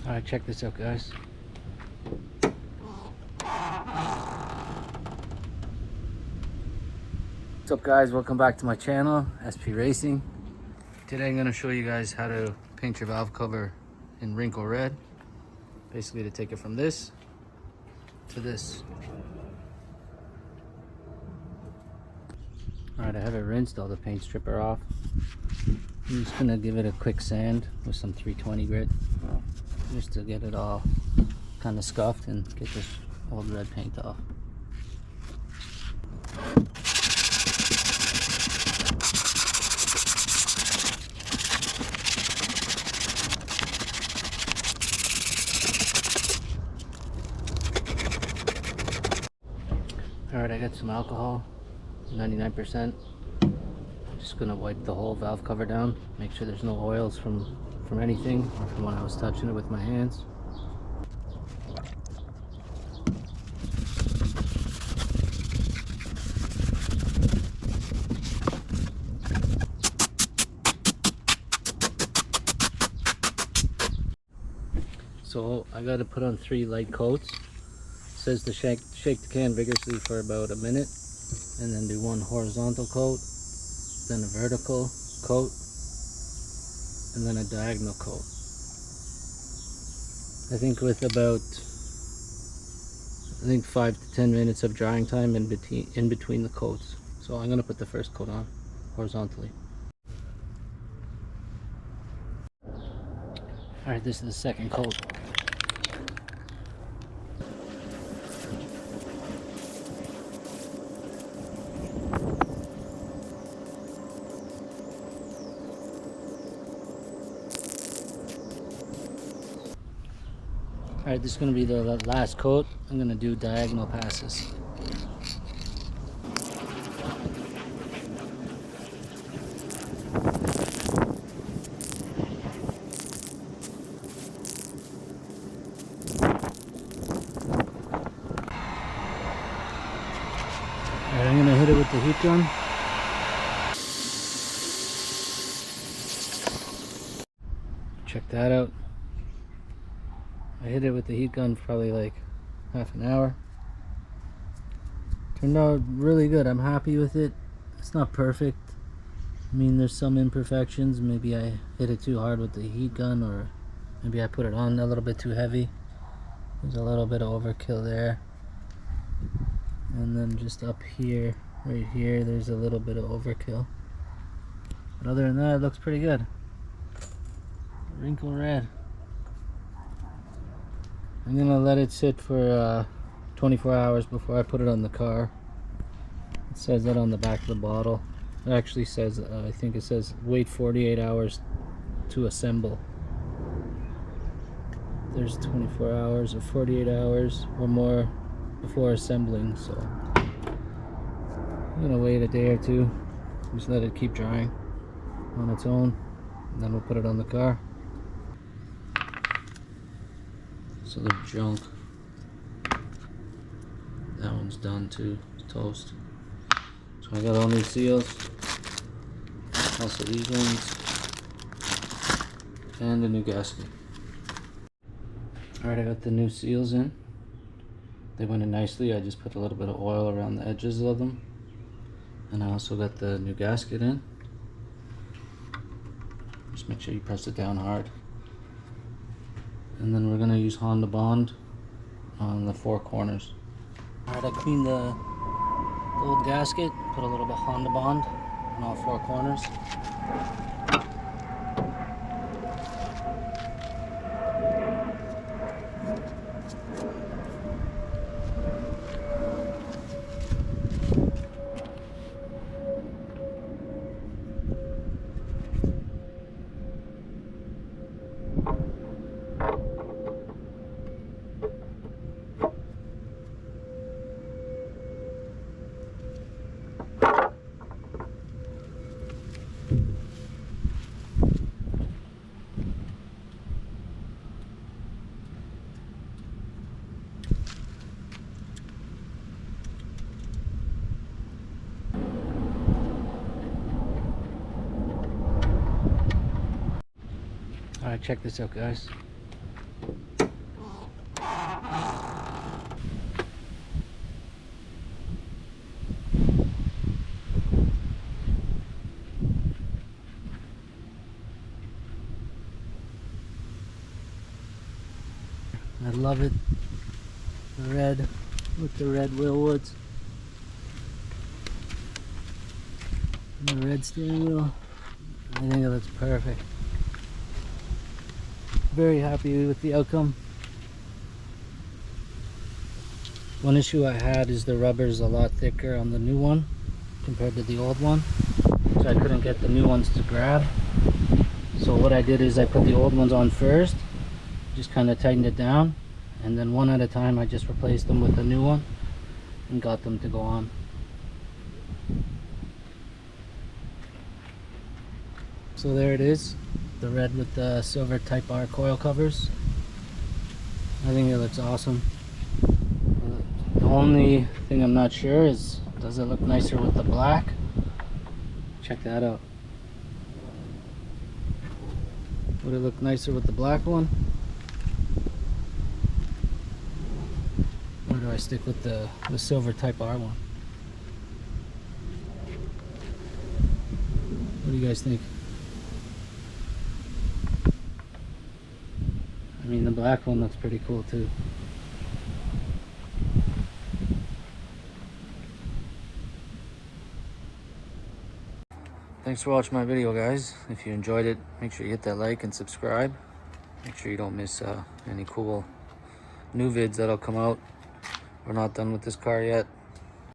Alright, check this out, guys. What's up, guys? Welcome back to my channel, SP Racing. Today I'm going to show you guys how to paint your valve cover in Wrinkle Red. Basically to take it from this to this. Alright, I have it rinsed, all the paint stripper off. I'm just going to give it a quick sand with some 320 grit just to get it all kind of scuffed and get this old red paint off. Alright, I got some alcohol, 99%. Just gonna wipe the whole valve cover down, make sure there's no oils from anything or from when I was touching it with my hands. So I got to put on 3 light coats. It says to shake the can vigorously for about a minute, and then do 1 horizontal coat, then a vertical coat, and then a diagonal coat. I think with about 5 to 10 minutes of drying time in between the coats. So I'm going to put the first coat on horizontally. Alright, this is the second coat. Alright, this is going to be the last coat. I'm going to do diagonal passes. Alright, I'm going to hit it with the heat gun. Check that out. I hit it with the heat gun for probably like half an hour. Turned out really good. I'm happy with it. It's not perfect. I mean, there's some imperfections. Maybe I hit it too hard with the heat gun, or maybe I put it on a little bit too heavy. There's a little bit of overkill there. And then just up here, right here, there's a little bit of overkill. But other than that, it looks pretty good. Wrinkle Red. I'm gonna let it sit for 24 hours before I put it on the car. It says that on the back of the bottle. It actually says, I think it says wait 48 hours to assemble. There's 24 hours or 48 hours or more before assembling, so I'm gonna wait a day or two, just let it keep drying on its own, and then we'll put it on the car. So the junk, that one's done too, it's toast. So I got all new seals, also these ones, and a new gasket. Alright, I got the new seals in. They went in nicely. I just put a little bit of oil around the edges of them. And I also got the new gasket in. Just make sure you press it down hard. And then we're gonna use Honda Bond on the 4 corners. Alright, I cleaned the old gasket, put a little bit of Honda Bond on all 4 corners. Alright, check this out, guys. I love it. The red with the red Willwoods. And the red steering wheel. I think it looks perfect. Very happy with the outcome. One issue I had is the rubber's a lot thicker on the new one compared to the old one. So I couldn't get the new ones to grab. So what I did is I put the old ones on first, just kind of tightened it down, and then one at a time I just replaced them with the new one and got them to go on. So there it is, the red with the silver Type R coil covers. I think it looks awesome. The only thing I'm not sure is, does it look nicer with the black? Check that out. Would it look nicer with the black one? Or do I stick with the silver Type R one? What do you guys think? I mean, the black one looks pretty cool too. Thanks for watching my video, guys. If you enjoyed it, make sure you hit that like and subscribe. Make sure you don't miss any cool new vids that'll come out. We're not done with this car yet.